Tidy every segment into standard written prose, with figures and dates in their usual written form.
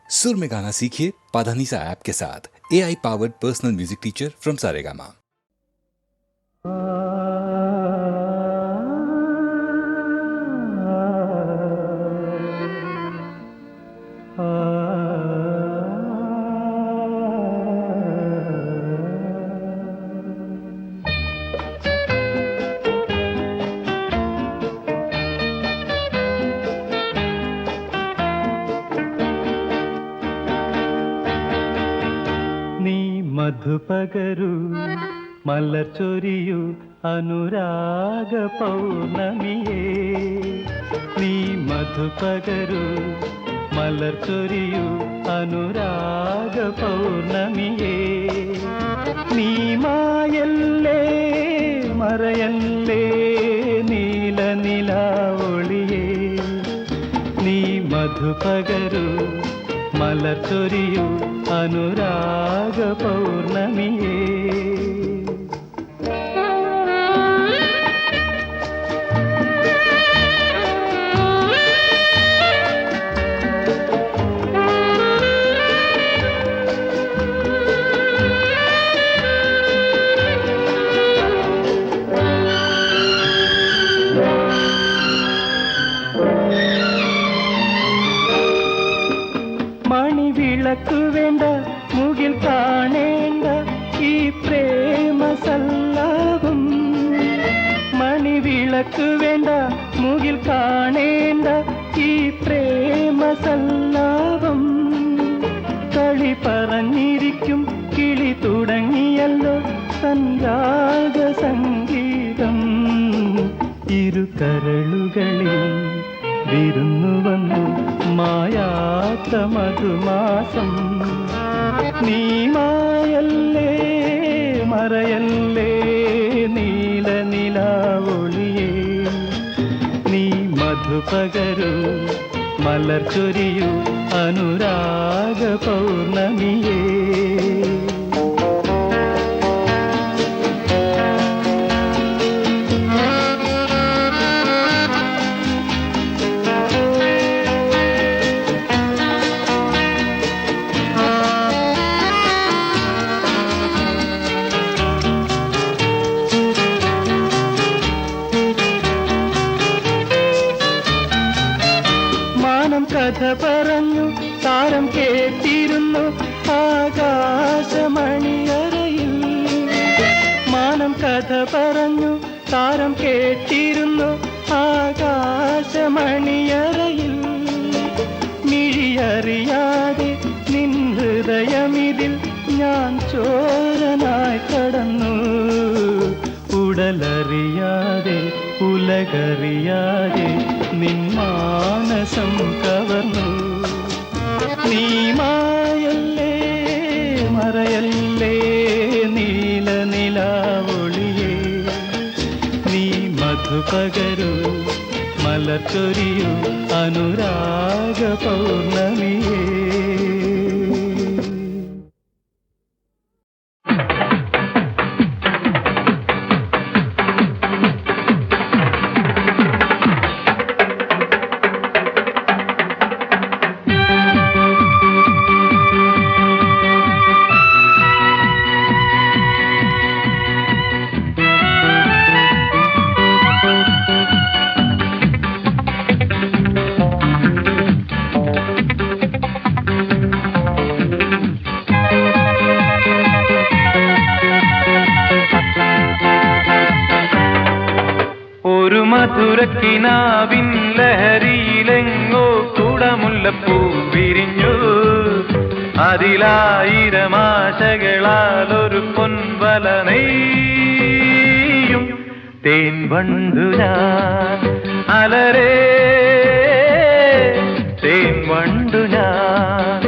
सुर में गाना सीखिए पाधानीसा ऐप के साथ। AI powered personal music teacher from Saregama. മധുപകരു മലർച്ചൊരിയു അനുരാഗ പൗർണമിയേ നീ മധുപകരു മലർച്ചൊരിയു അനുരാഗ പൗർണമിയേ നീ മായല്ലേ മറയല്ലേ നീല നിലാവൊളിയേ നീ മധുപകരു മലർച്ചൊരിയു അനുരാഗ പൗർണമിയേ മണിവിളക്കു വേണ്ട മുകിൽ കാണേണ്ട ഈ പ്രേമ സല്ലാപം മണിവിളക്കു വേണ്ട മുകിൽ കാണേണ്ട ഈ പ്രേമ സല്ലാപം കളി പറഞ്ഞിരിക്കും കിളി തുടങ്ങിയല്ലോ സംരാഗ സംഗീതം ഇരു കരളുകളിൽ വിരുന്നു വന്നു മായാത്ത മധുമാസം നീ മായല്ലേ മറയല്ലേ നീല നിലാവൊളിയേ നീ മധുപകരു മലർച്ചൊരിയു അനുരാഗ പൗർണമിയേ കഥ പറഞ്ഞു താരം കേട്ടിരുന്നു ആകാശമണിയറയിൽ മാനം കഥ പറഞ്ഞു താരം കേട്ടിരുന്നു ആകാശമണിയറയിൽ മിഴിയറിയാതെ നിൻ ഹൃദയമിതിൽ ഞാൻ ചോരനായി കടന്നു ഉടലറിയാതെ ഉലകറിയാതെ നിൻ മാനസം കവർന്നു നീ മായല്ലേ മറയല്ലേ നീല നിലാവൊളിയേ നീ മധുപകരു മലർച്ചൊരിയു അനുരാഗ പൗർണമിയേ ഒരു മധുരക്കിനാവിൻ ലഹരിയിലെങ്ങോ കുടമുല്ലപ്പൂ വിരിഞ്ഞു അതിലായിരം ആശകളാൽ ഒരു പൊൻവല നെയ്യും തേൻ വണ്ടു ഞാൻ അലരേ തേൻ വണ്ടു ഞാൻ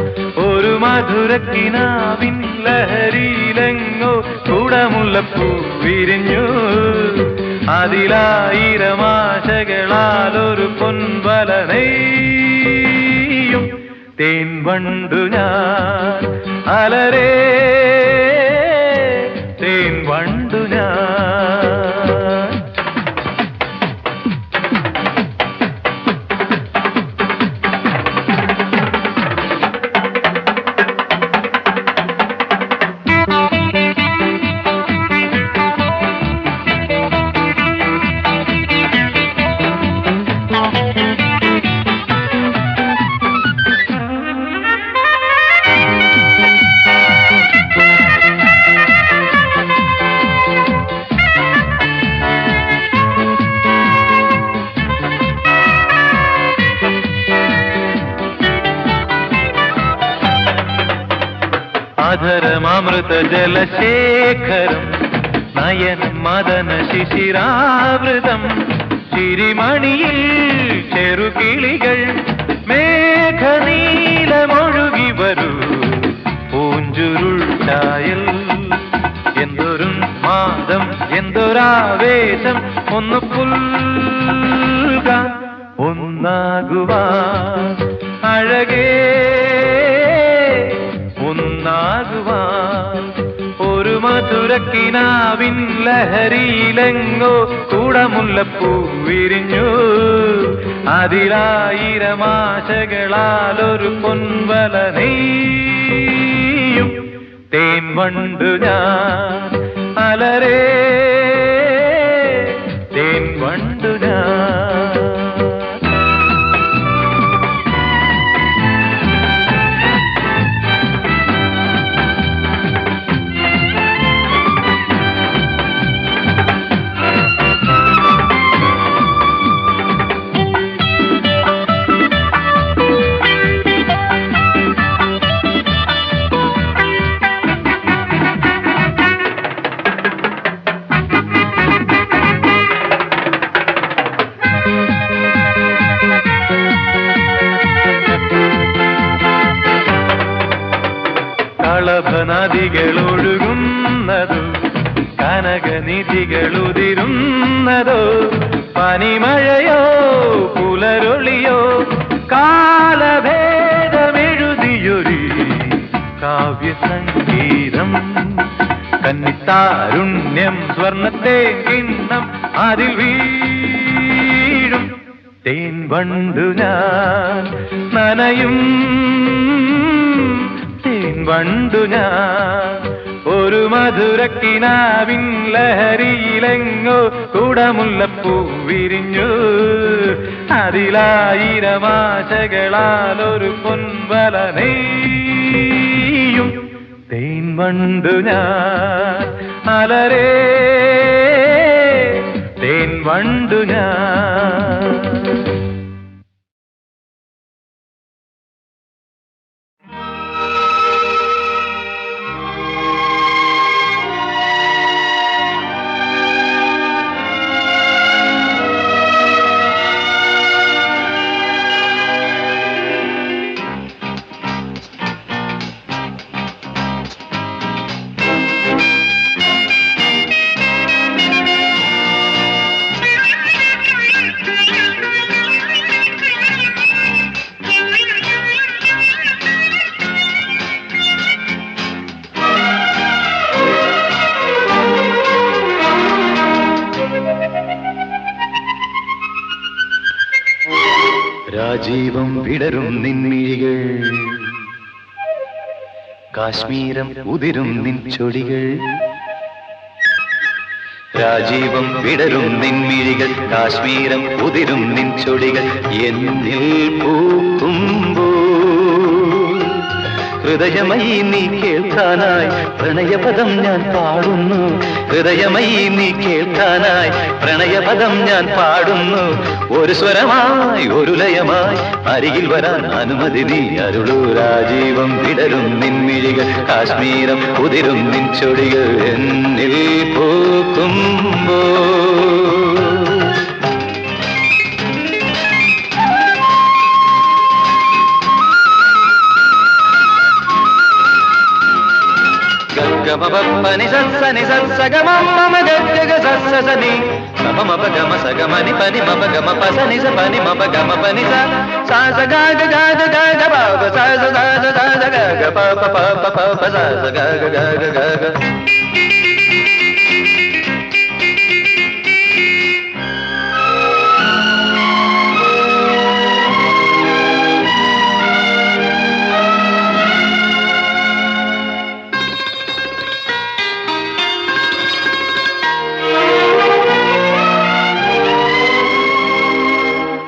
ഒരു മധുരക്കിനാവിൻ ലഹരിയിലെങ്ങോ കുടമുല്ലപ്പൂ വിരിഞ്ഞു അതിലായിരം ആശകളാൽ ഒരു പൊൻവല നെയ്യും തേൻ വണ്ടു ഞാൻ അലരേ തേൻ വണ്ടു ഞാൻ ആധരമൃത ജലശേഖരം നയനം മദന ശിശിരാവൃതം ചിരിമണിയിൽ ചെറുകിളികൾ മേഘനീലമൊഴുകി വരൂ പൂഞ്ചുരുൾ ചായൽ എന്തൊരു മാദം എന്തൊരാവേശം ഒന്ന് പുൽക ഒന്നാകുവാൻ അഴകേ ഒന്നാകുവാൻ ഒരു മധുരക്കിനാവിൻ ലഹരിയിലെങ്ങോ കൂടമുല്ലപ്പൂ വിരിഞ്ഞു അതിലായിരമാശകളാൽ ഒരു പൊൻവല നെയ്യും തേൻ വണ്ടു ഞാൻ അലരേ തേൻ വണ്ടു ഞാൻ കളഭനദികളൊഴുകുന്നതോ കനകനിധികളുതിരുന്നതോ പനിമഴയോ പുലരൊളിയോ കാലഭേദമെഴുതിയൊരു കാവ്യസംഗീതം കന്നിത്താരുണ്യം സ്വർണത്തെ കിണ്ണം അതിൽ വീഴും തേൻ വണ്ടു ഞാൻ നനയും തേൻ വണ്ടു ഞാൻ ഒരു മധുരക്കിനാവിൻ ലഹരിയിലെങ്ങോ കൂടമുല്ലപ്പൂ വിരിഞ്ഞു അതിലായിരമാശകളാൽ ഒരു പൊൻവല നെയ്യും തേൻ വണ്ടു ഞാൻ അലരേ തേൻ വണ്ടു ഞാൻ രാജീവം വിടരും നിൻമിഴികൾ കാശ്മീരം ഉതിരും നിൻ ചൊടികൾ രാജീവം വിടരും നിൻമിഴികൾ കാശ്മീരം ഉതിരും നിൻ ചൊടികൾ എന്നിൽ പൂക്കുമ്പോ ഹൃദയമയി നീ കേൾക്കാനായി പ്രണയപദം ഞാൻ പാടുന്നു ഹൃദയമയി നീ കേൾക്കാനായി പ്രണയപദം ഞാൻ പാടുന്നു ഒരു സ്വരമായി ഒരു ലയമായി അരികിൽ വരാൻ അനുമതി നീ അരുളൂ രാജീവം വിടരും നിൻമിഴികൾ കാശ്മീരം ഉതിരും നിൻ ചൊടികൾ എന്നിൽ പൂക്കുമ്പോ గమపని సని సగమ గగ సని గమ గమ సగమని పని మప గమ పసని స పని మప గమ పని స స గగ గగ గగ బాబ స స గగ ప ప ప ప ప స గగ గగ గగ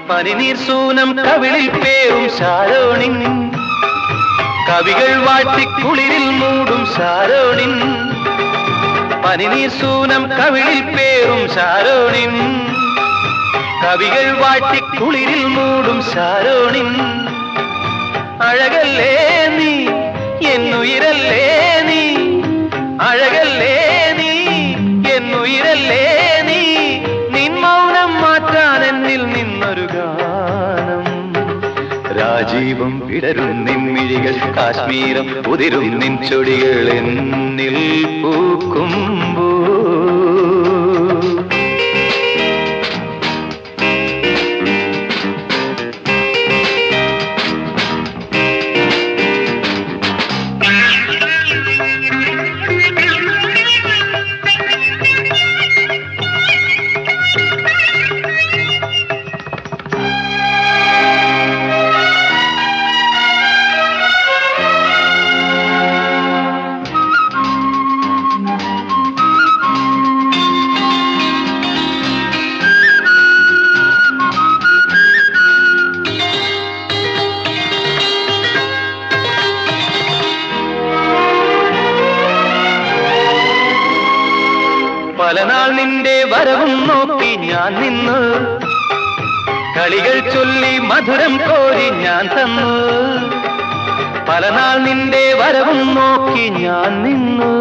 പനിനീർ സൂനം കവിളിൽ പേരും ശാരോണിൻ കവികൾ വാട്ടിക്കുളിരിൽ മൂടും ശാരോണിൻ പനിനീർ സൂനം കവിളിൽ പേരും ശാരോണിൻ കവികൾ വാട്ടിക്കുളിരിൽ മൂടും ശാരോണിൻ അഴകല്ലേ നീ എന്നുയിരല്ലേ വിടരും നിൻമിഴികൾ കാശ്മീരം ഉതിരും നിൻ ചൊടികൾ എന്നിൽ പൂക്കുമ്പോ പലനാൾ നിന്റെ വരവും നോക്കി ഞാൻ നിന്നു കളികൾ ചൊല്ലി മധുരം കോരി ഞാൻ തന്നു പലനാൾ നിന്റെ വരവും നോക്കി ഞാൻ നിന്നു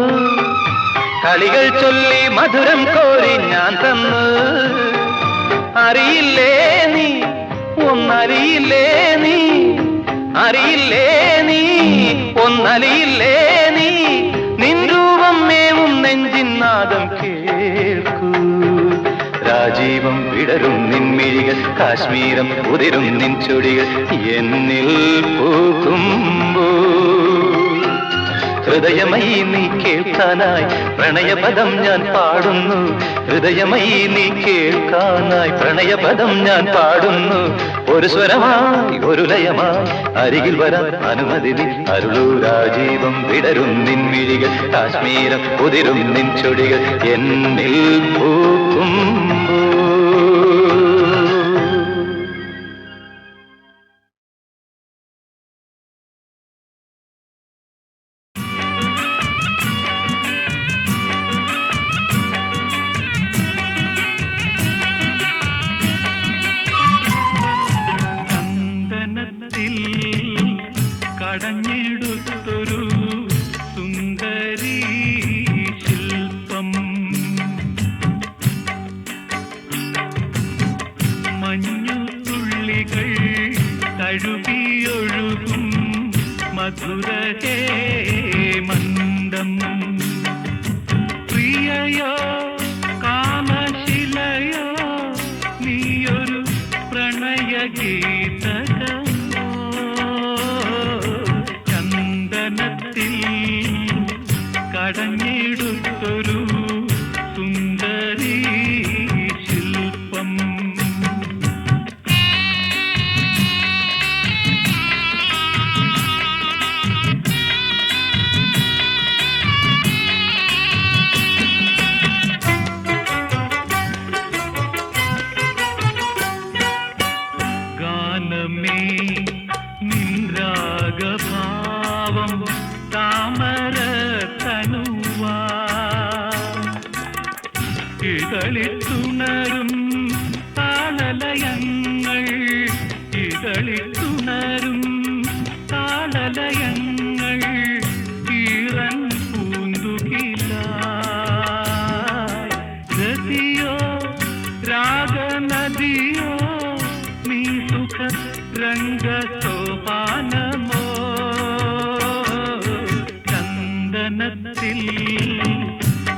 കളികൾ ചൊല്ലി മധുരം കോരി ഞാൻ തന്നു അറിയില്ലേ നീ ഒന്നറിയില്ലേ നീ അറിയില്ലേ നീ ഒന്നറിയില്ലേ നീ നിൻ രൂപം മേവും നെഞ്ചിൻ നാദം കേൾക്കൂ രാജീവം വിടരും നിൻമിഴികൾ കാശ്മീരം ഉതിരും നിൻ ചൊടികൾ എന്നിൽ പൂക്കുമ്പോ ഹൃദയമയി നീ കേൾക്കാനായി പ്രണയപദം ഞാൻ പാടുന്നു ഹൃദയമയി നീ കേൾക്കാനായി പ്രണയപദം ഞാൻ പാടുന്നു ഒരു സ്വരമായി ഒരു ലയമായി അരികിൽ വരാൻ അനുമതി നീ അരുളൂ രാജീവം വിടരും നിൻമിഴികൾ കാശ്മീരം ഉതിരും നിൻ ചൊടികൾ എന്നിൽ പൂക്കുമ്പോ കടഞ്ഞെടുത്തൊരു സുന്ദരീ ശില്പം മഞ്ഞുതുള്ളികൾ തഴുകിയൊഴുകും മധുരഹേ മന്ദം പ്രിയയോ കാമശിലയോ നീയൊരു പ്രണയഗീതകം കടഞ്ഞെടുത്തൊരു സുന്ദരീ ശില്പം ഗാനമേ നിൻ രാഗഭാവം താമര ഇതളിത്തുണരും താളലയങ്ങൾ ഇതളിത്തുണരും താളലയങ്ങൾ ഈറൻ പൂന്തുകിലായി ഗതിയോ രാഗനദിയോ നീ സുഖ രംഗസോപാനമോ ചന്ദനത്തിൽ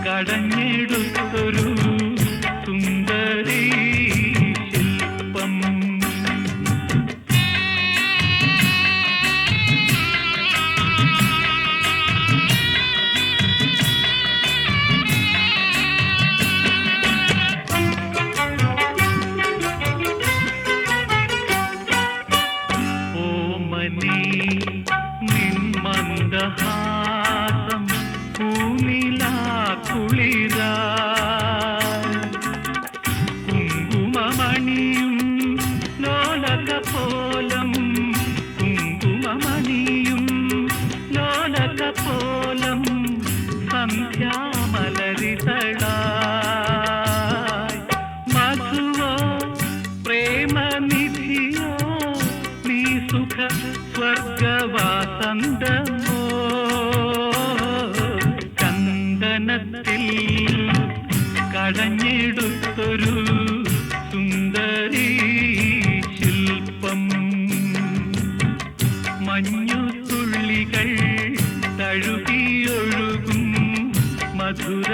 കടഞ്ഞെടുത്തൊരു സുന്ദരീ ശില്പം ഓമനീ നിൻ മന്ദഹാസം പൂനിലാ കുളിരാ കുങ്കുമമണിയും ലോലകപോലം കുങ്കുമമണിയും ലോലകപോലം സന്ധ്യാമലരിതളായി മധുവോ പ്രേമനിധിയോ നീ സുഖ സ്വർഗവാസന്തമോ ചന്ദനത്തിൽ കടഞ്ഞെടുത്തൊരു സുന്ദരീ ശില്പം മഞ്ഞ മധുര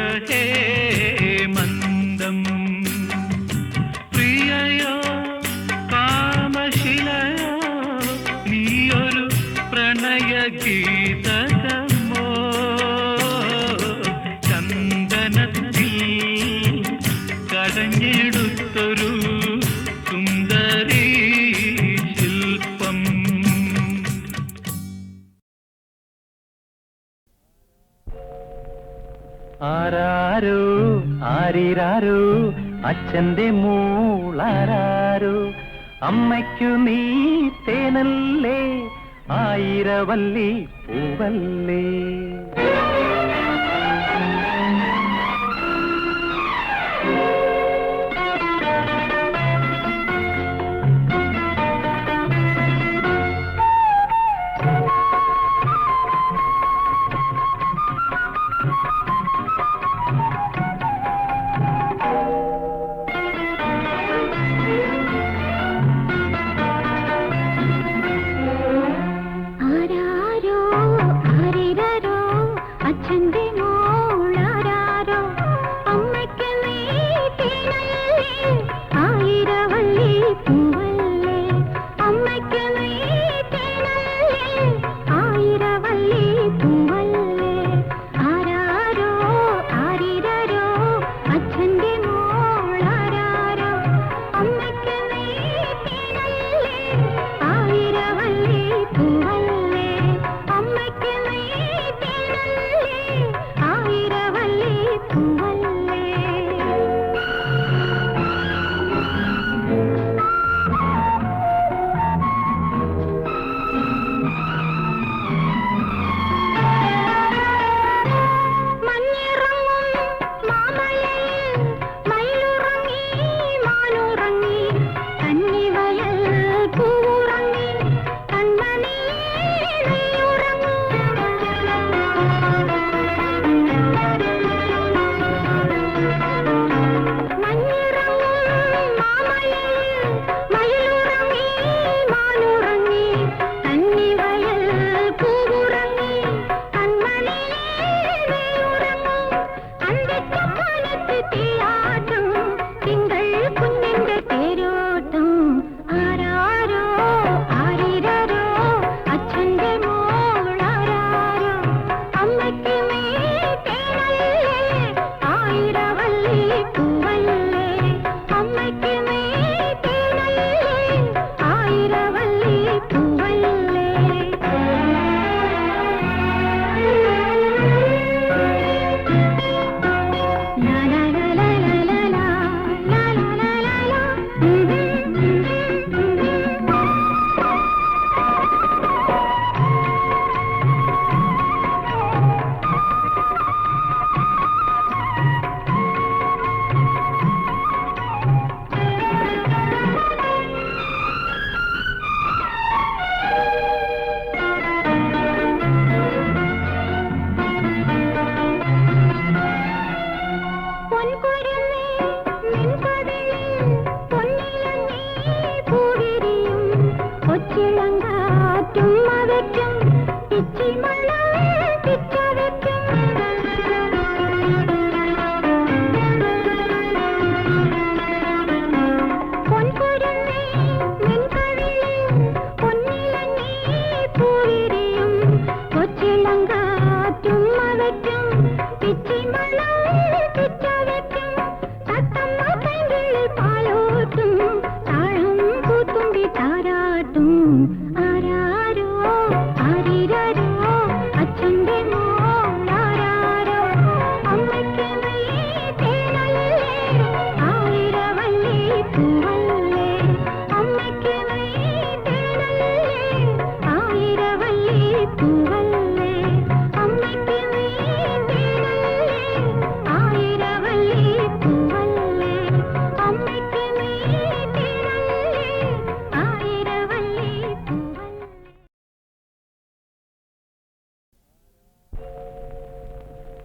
ഹേമന്തം പ്രിയയോ കാമശിലയോ നീയൊരു പ്രണയ ഗീതകമോ ചന്ദനത്തിൽ കടഞ്ഞെടുത്തൊരു സുന്ദരീ ശില്പം. ആരാരോ ആരിരാരോ അച്ഛന്റെ മൂളാരാരോ അമ്മയ്ക്കു നീ തേനല്ലേ ആയിരവല്ലി പൂവല്ലേ.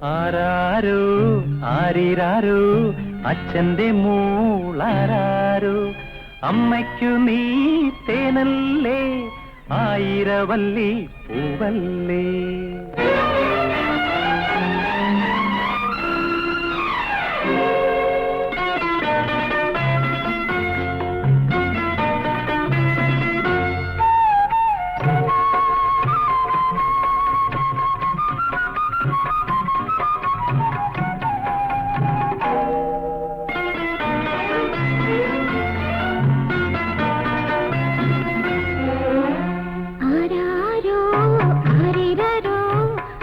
ആരാരോ ആരിരാരോ അച്ഛന്റെ മൂളാരാരോ അമ്മയ്ക്കു നീ തേനല്ലേ ആയിരവല്ലി പൂവല്ലേ.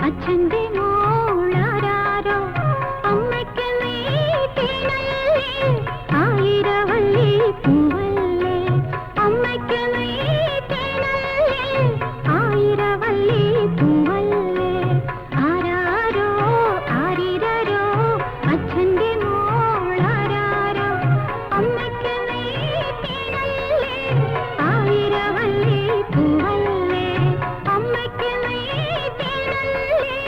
അച്ഛന്റെ മോളാരോ അമ്മയ്ക്ക് നീട്ടിനല്ലേ ആയിരവള്ളി പൂവല്ലേ അമ്മയ്ക്ക് നീട്ടിനല്ലേ ആയിരവള്ളി പൂവല്ലേ ആരാരോ ആരിരരോ അച്ഛന്റെ മോളാരോ അമ്മയ്ക്ക് നീട്ടിനല്ലേ ആയിരവള്ളി പൂവല്ലേ അമ്മയ്ക്ക് നീട്ടിനല്ലേ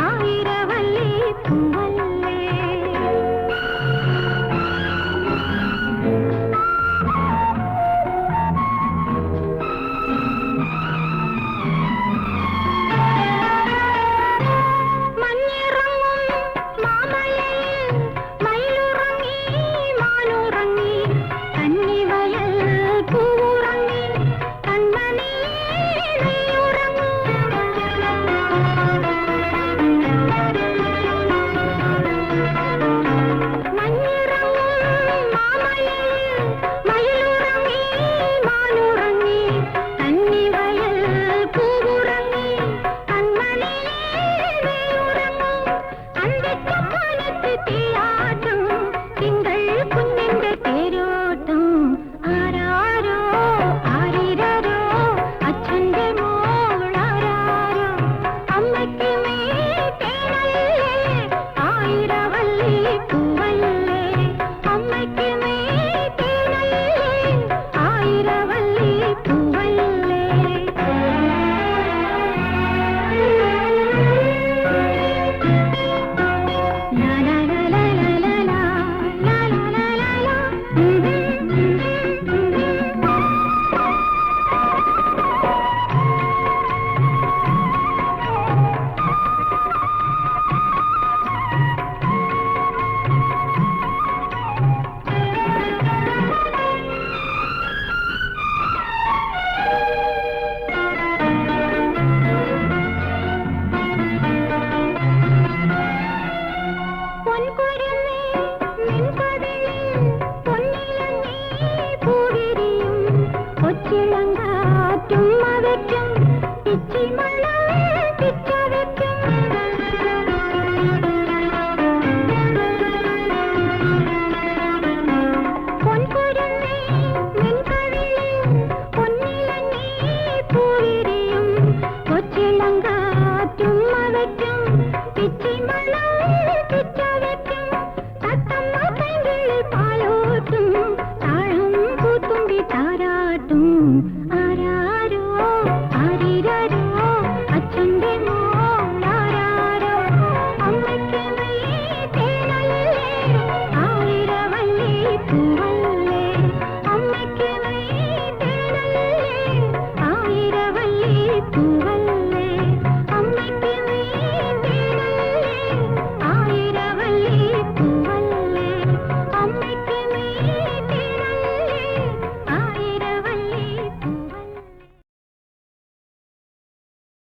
ആയിരവള്ളി പൂവല്ലേ മഞ്ഞിറങ്ങും മാമലയിൽ മയിലുറങ്ങി മാനുറങ്ങി കന്നിവയൽ പൂവുറങ്ങി കൺമണി നീയുറങ്ങൂ മഞ്ഞിറങ്ങും മാമലയിൽ മയിലുറങ്ങി മാനുറങ്ങി കന്നിവയൽ പൂവുറങ്ങി കൺമണി നീയുറങ്ങൂ അന്തിക്കപ്പാലത്ത് തീയാട്ടം തിങ്കൾ കുഞ്ഞിന്റെ തേരോട്ടം ആരാരോ ആരിരരോ അച്ഛന്റെ മോളാരോ അമ്മയ്ക്ക് നീട്ടിനല്ലേ ആയിരവള്ളി പൂവല്ലേ അമ്മയ്ക്ക് നീട്ടിനല്ലേ ആയിരവള്ളി പൂവല്ലേ ലാ ലാ ലാ ലാ ലാ ലാ ലാ ലാ ലാ ലാ പൊൻകുരുന്നേ നിൻകവിളിൽ പൊന്നിലങ്ങി പൂവിരിയും കൊച്ചിളങ്കാറ്റും അവയ്ക്കും പിച്ചിമണം പിച്ചവയ്ക്കും പൊൻകുരുന്നേ നിൻകവിളിൽ പൊന്നിലങ്ങി പൂവിരിയും കൊച്ചിളങ്കാറ്റും അവയ്ക്കും പിച്ചിമണം പിച്ചവയ്ക്കും തത്തമ്മ പൈങ്കിളി പാലോട്ടും താളം പൂത്തുമ്പി താരാട്ടും